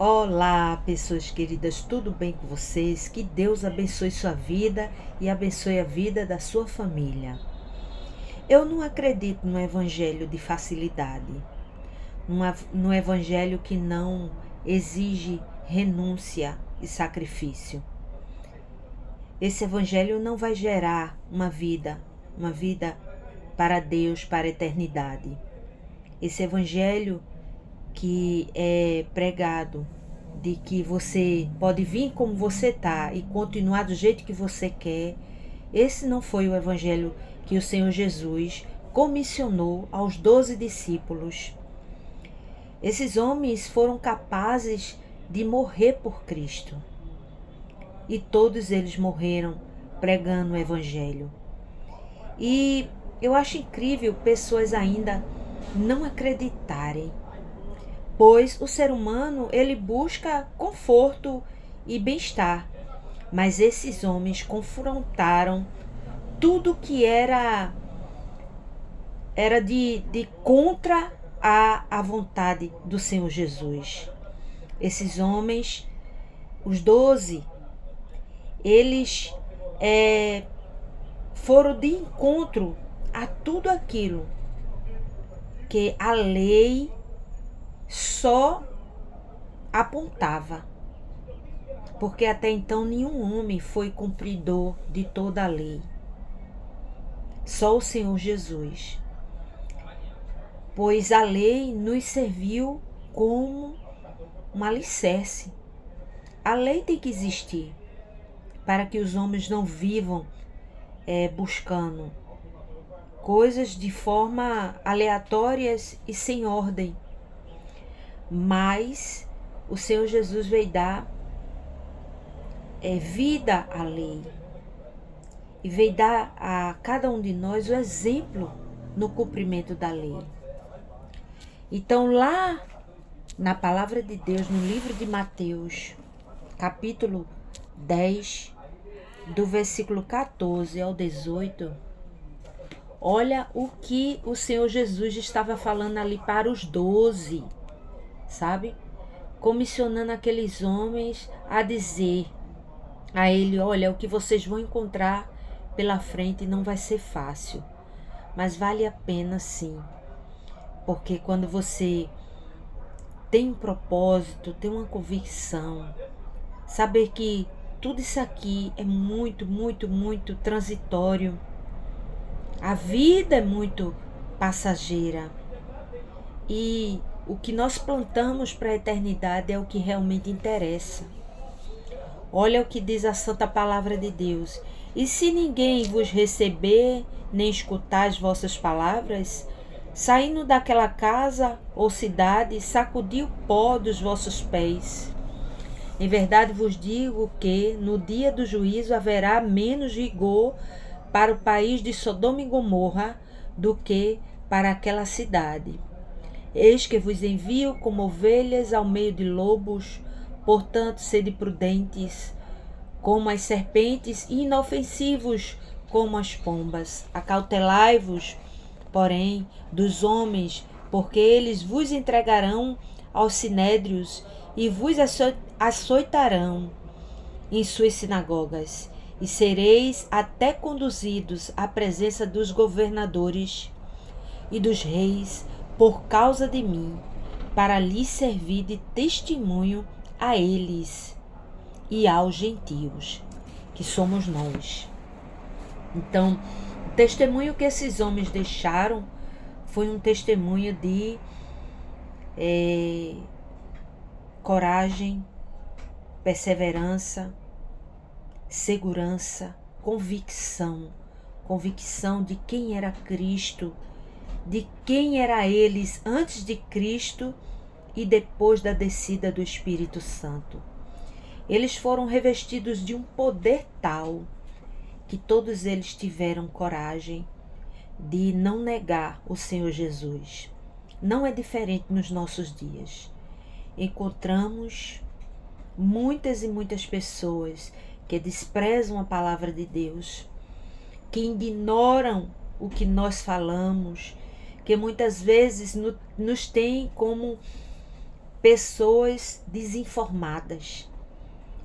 Olá, pessoas queridas, tudo bem com vocês? Que Deus abençoe sua vida e abençoe a vida da sua família. Eu não acredito no evangelho de facilidade, no evangelho que não exige renúncia e sacrifício. Esse evangelho não vai gerar uma vida para Deus, para a eternidade. Esse evangelho que é pregado de que você pode vir como você tá e continuar do jeito que você quer, esse não foi o evangelho que o Senhor Jesus comissionou aos 12 discípulos. Esses homens foram capazes de morrer por Cristo. E todos eles morreram pregando o evangelho. E eu acho incrível pessoas ainda não acreditarem, pois o ser humano ele busca conforto e bem-estar, mas esses homens confrontaram tudo que era de contra a vontade do Senhor Jesus. Esses homens, os 12, eles foram de encontro a tudo aquilo que a lei só apontava, porque até então nenhum homem foi cumpridor de toda a lei, só o Senhor Jesus, pois a lei nos serviu como um alicerce. A lei tem que existir para que os homens não vivam buscando coisas de forma aleatórias e sem ordem. Mas o Senhor Jesus veio dar vida à lei e veio dar a cada um de nós o exemplo no cumprimento da lei. Então lá na palavra de Deus, no livro de Mateus, capítulo 10, do versículo 14 ao 18, olha o que o Senhor Jesus estava falando ali para os 12, sabe? Comissionando aqueles homens a dizer a ele: olha, o que vocês vão encontrar pela frente não vai ser fácil, mas vale a pena sim, porque quando você tem um propósito, tem uma convicção, saber que tudo isso aqui é muito, muito, muito transitório, a vida é muito passageira e o que nós plantamos para a eternidade é o que realmente interessa. Olha o que diz a santa palavra de Deus: e se ninguém vos receber, nem escutar as vossas palavras, saindo daquela casa ou cidade, sacudi o pó dos vossos pés. Em verdade vos digo que no dia do juízo haverá menos rigor para o país de Sodoma e Gomorra do que para aquela cidade. Eis que vos envio como ovelhas ao meio de lobos, portanto sede prudentes como as serpentes e inofensivos como as pombas. Acautelai-vos, porém, dos homens, porque eles vos entregarão aos sinédrios e vos açoitarão em suas sinagogas, e sereis até conduzidos à presença dos governadores e dos reis por causa de mim, para lhes servir de testemunho a eles e aos gentios, que somos nós. Então, o testemunho que esses homens deixaram foi um testemunho de coragem, perseverança, segurança, convicção de quem era Cristo, de quem era eles antes de Cristo e depois da descida do Espírito Santo. Eles foram revestidos de um poder tal que todos eles tiveram coragem de não negar o Senhor Jesus. Não é diferente nos nossos dias. Encontramos muitas e muitas pessoas que desprezam a palavra de Deus, que ignoram o que nós falamos, que muitas vezes nos têm como pessoas desinformadas.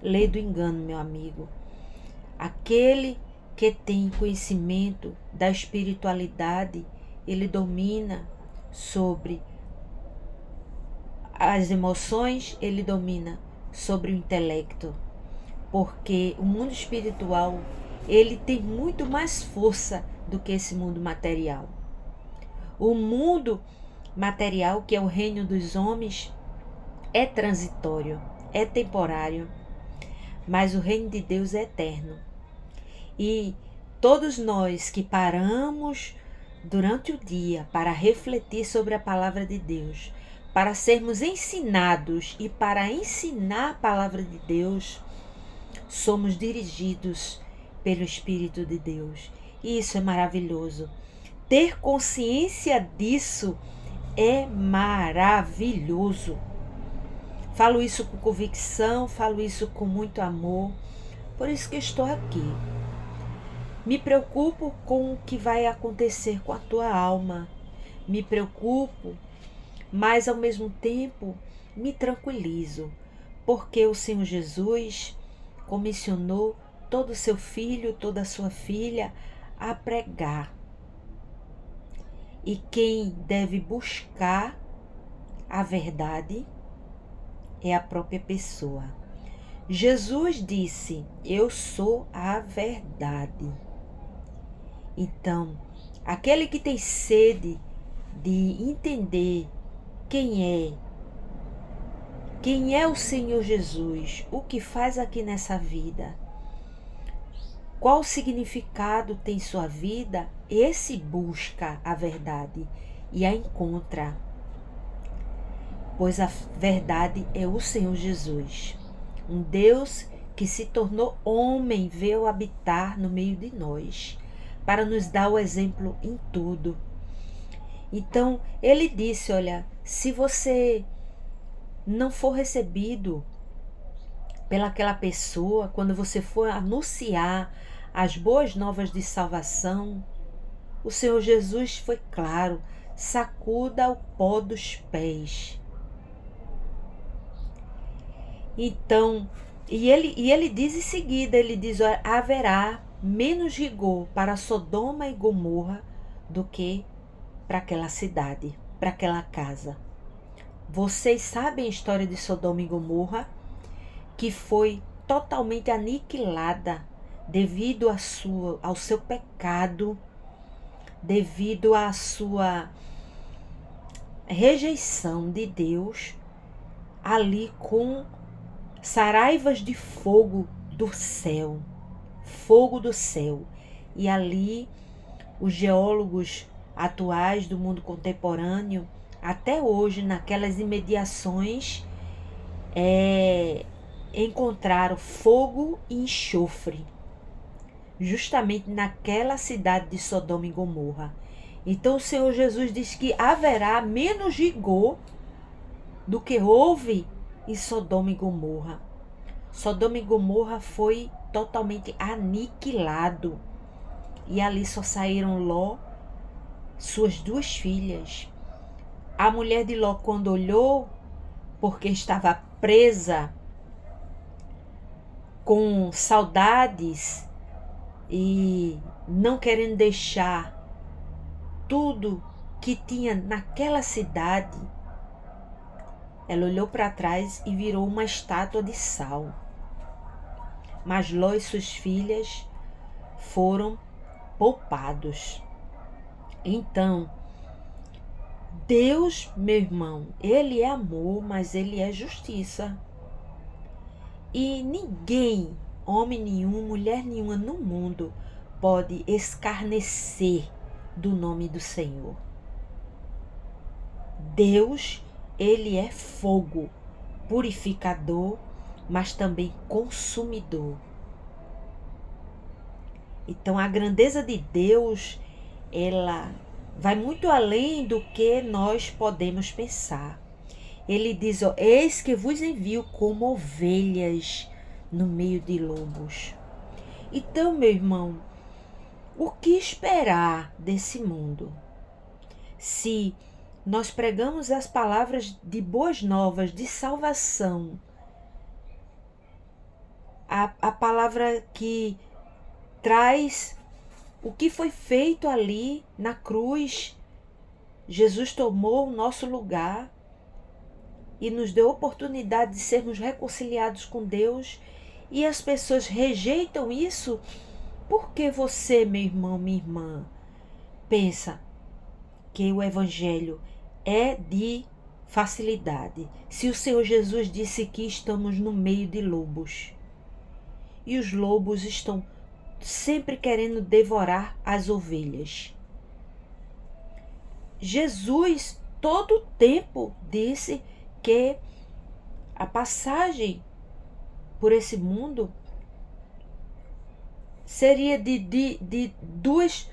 Lei do engano, meu amigo. Aquele que tem conhecimento da espiritualidade, ele domina sobre as emoções, ele domina sobre o intelecto, porque o mundo espiritual, ele tem muito mais força do que esse mundo material. O mundo material, que é o reino dos homens, é transitório, é temporário, mas o reino de Deus é eterno. E todos nós que paramos durante o dia para refletir sobre a palavra de Deus, para sermos ensinados e para ensinar a palavra de Deus, somos dirigidos pelo Espírito de Deus. E isso é maravilhoso. Ter consciência disso é maravilhoso. Falo isso com convicção, falo isso com muito amor. Por isso que estou aqui. Me preocupo com o que vai acontecer com a tua alma. Me preocupo, mas ao mesmo tempo me tranquilizo, porque o Senhor Jesus comissionou todo o seu filho, toda a sua filha a pregar. E quem deve buscar a verdade é a própria pessoa. Jesus disse: eu sou a verdade. Então, aquele que tem sede de entender quem é o Senhor Jesus, o que faz aqui nessa vida, qual significado tem sua vida, esse busca a verdade e a encontra, pois a verdade é o Senhor Jesus, um Deus que se tornou homem, veio habitar no meio de nós, para nos dar o exemplo em tudo. Então, ele disse, olha, se você não for recebido pelaquela pessoa, quando você for anunciar as boas novas de salvação, o Senhor Jesus foi claro: sacuda o pó dos pés. Então, e ele diz em seguida, ele diz: olha, haverá menos rigor para Sodoma e Gomorra do que para aquela cidade, para aquela casa. Vocês sabem a história de Sodoma e Gomorra, que foi totalmente aniquilada devido ao seu pecado, devido à sua rejeição de Deus, ali com saraivas de fogo do céu. Fogo do céu. E ali os geólogos atuais do mundo contemporâneo, até hoje, naquelas imediações, encontraram fogo e enxofre, justamente naquela cidade de Sodoma e Gomorra. Então o Senhor Jesus diz que haverá menos rigor do que houve em Sodoma e Gomorra. Sodoma e Gomorra foi totalmente aniquilado. E ali só saíram Ló, suas 2 filhas. A mulher de Ló, quando olhou, porque estava presa com saudades e não querendo deixar tudo que tinha naquela cidade, ela olhou para trás e virou uma estátua de sal. Mas Ló e suas filhas foram poupados. Então, Deus, meu irmão, ele é amor, mas ele é justiça. E ninguém, homem nenhum, mulher nenhuma no mundo pode escarnecer do nome do Senhor. Deus, ele é fogo, purificador, mas também consumidor. Então a grandeza de Deus, ela vai muito além do que nós podemos pensar. Ele diz, ó, eis que vos envio como ovelhas no meio de lobos. Então, meu irmão, o que esperar desse mundo? Se nós pregamos as palavras de boas novas, de salvação. A palavra que traz o que foi feito ali na cruz. Jesus tomou o nosso lugar e nos deu a oportunidade de sermos reconciliados com Deus, e as pessoas rejeitam isso porque você, meu irmão, minha irmã, pensa que o Evangelho é de facilidade. Se o Senhor Jesus disse que estamos no meio de lobos, e os lobos estão sempre querendo devorar as ovelhas. Jesus todo o tempo disse que a passagem por esse mundo seria de dois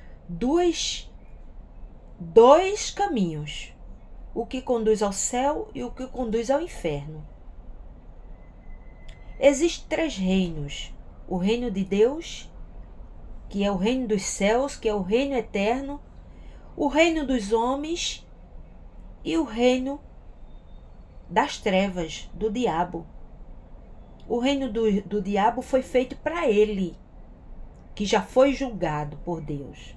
caminhos: o que conduz ao céu e o que conduz ao inferno. Existem 3 reinos: o reino de Deus, que é o reino dos céus, que é o reino eterno, o reino dos homens e o reino das trevas, do diabo. O reino do diabo foi feito para ele, que já foi julgado por Deus.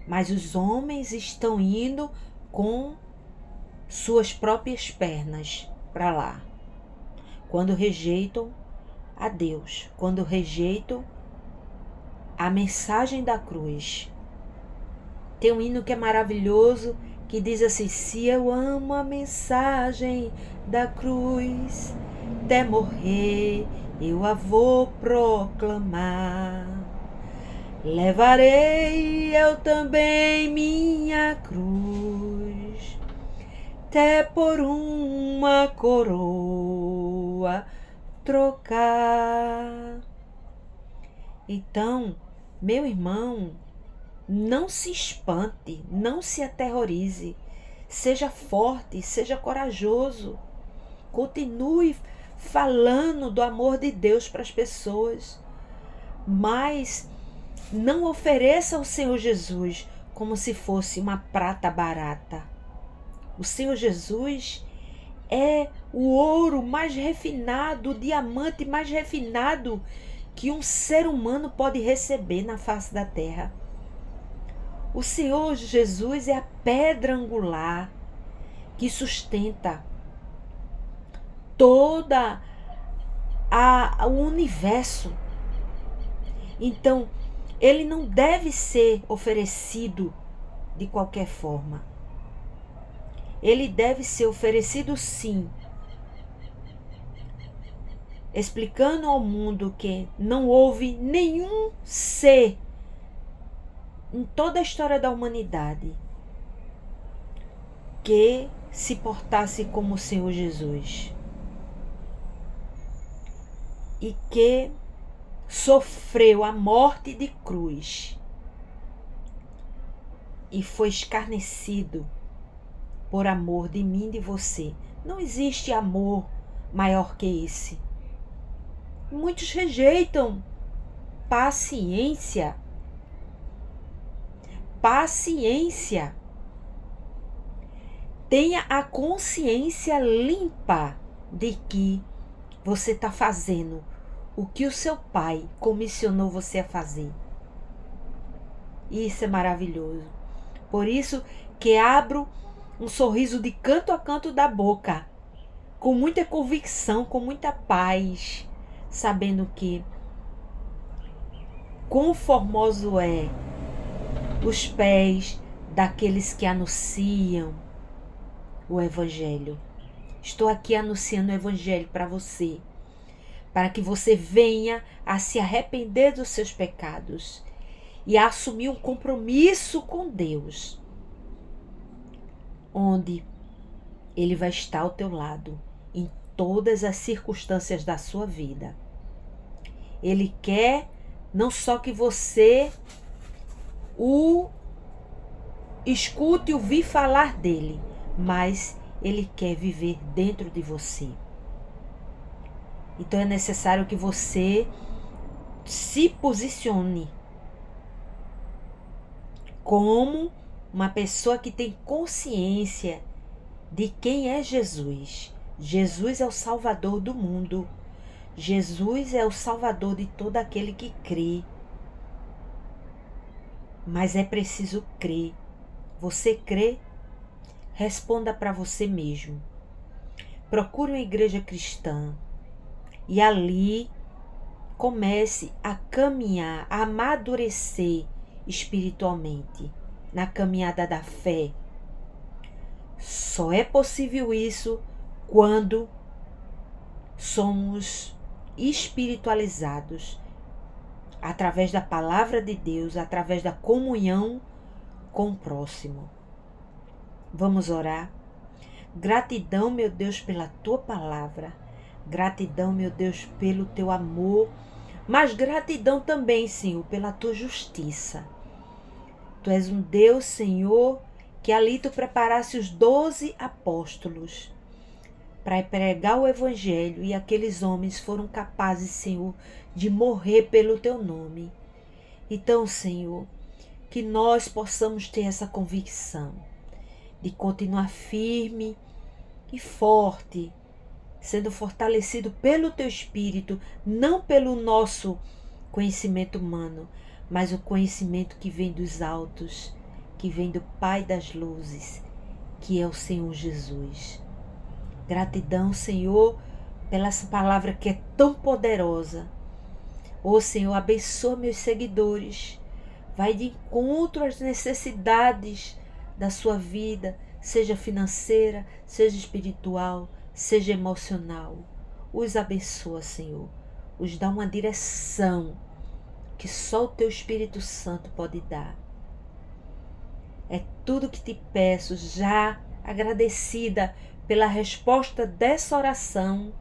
Mas os homens estão indo com suas próprias pernas para lá, quando rejeitam a Deus, quando rejeitam a mensagem da cruz. Tem um hino que é maravilhoso, que diz assim: se eu amo a mensagem da cruz, até morrer eu a vou proclamar. Levarei eu também minha cruz, até por uma coroa trocar. Então, meu irmão, não se espante, não se aterrorize, seja forte, seja corajoso, continue falando do amor de Deus para as pessoas, mas não ofereça ao Senhor Jesus como se fosse uma prata barata. O Senhor Jesus é o ouro mais refinado, o diamante mais refinado que um ser humano pode receber na face da terra. O Senhor Jesus é a pedra angular que sustenta toda o universo. Então, ele não deve ser oferecido de qualquer forma. Ele deve ser oferecido, sim, explicando ao mundo que não houve nenhum ser em toda a história da humanidade que se portasse como o Senhor Jesus e que sofreu a morte de cruz e foi escarnecido por amor de mim e de você. Não existe amor maior que esse. Muitos rejeitam. Paciência. Paciência. Tenha a consciência limpa de que você está fazendo o que o seu pai comissionou você a fazer. Isso é maravilhoso. Por isso que abro um sorriso de canto a canto da boca, com muita convicção, com muita paz, sabendo que quão formoso é os pés daqueles que anunciam o Evangelho. Estou aqui anunciando o Evangelho para você, para que você venha a se arrepender dos seus pecados e a assumir um compromisso com Deus, onde Ele vai estar ao teu lado em todas as circunstâncias da sua vida. Ele quer não só que você o escute e ouvir falar dele, mas Ele quer viver dentro de você. Então é necessário que você se posicione como uma pessoa que tem consciência de quem é Jesus. Jesus é o Salvador do mundo. Jesus é o Salvador de todo aquele que crê. Mas é preciso crer. Você crê? Responda para você mesmo. Procure uma igreja cristã e ali comece a caminhar, a amadurecer espiritualmente na caminhada da fé. Só é possível isso quando somos espiritualizados através da palavra de Deus, através da comunhão com o próximo. Vamos orar? Gratidão, meu Deus, pela tua palavra. Gratidão, meu Deus, pelo teu amor. Mas gratidão também, Senhor, pela tua justiça. Tu és um Deus, Senhor, que ali tu preparasse os 12 apóstolos para pregar o evangelho, e aqueles homens foram capazes, Senhor, de morrer pelo teu nome. Então, Senhor, que nós possamos ter essa convicção de continuar firme e forte, sendo fortalecido pelo teu Espírito, não pelo nosso conhecimento humano, mas o conhecimento que vem dos altos, que vem do Pai das luzes, que é o Senhor Jesus. Gratidão, Senhor, pela essa palavra que é tão poderosa. Ô Senhor, abençoa meus seguidores. Vai de encontro às necessidades da sua vida, seja financeira, seja espiritual, seja emocional. Os abençoa, Senhor. Os dá uma direção que só o teu Espírito Santo pode dar. É tudo que te peço, já agradecida pela resposta dessa oração.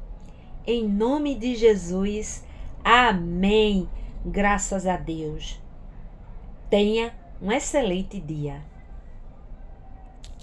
Em nome de Jesus. Amém. Graças a Deus. Tenha um excelente dia.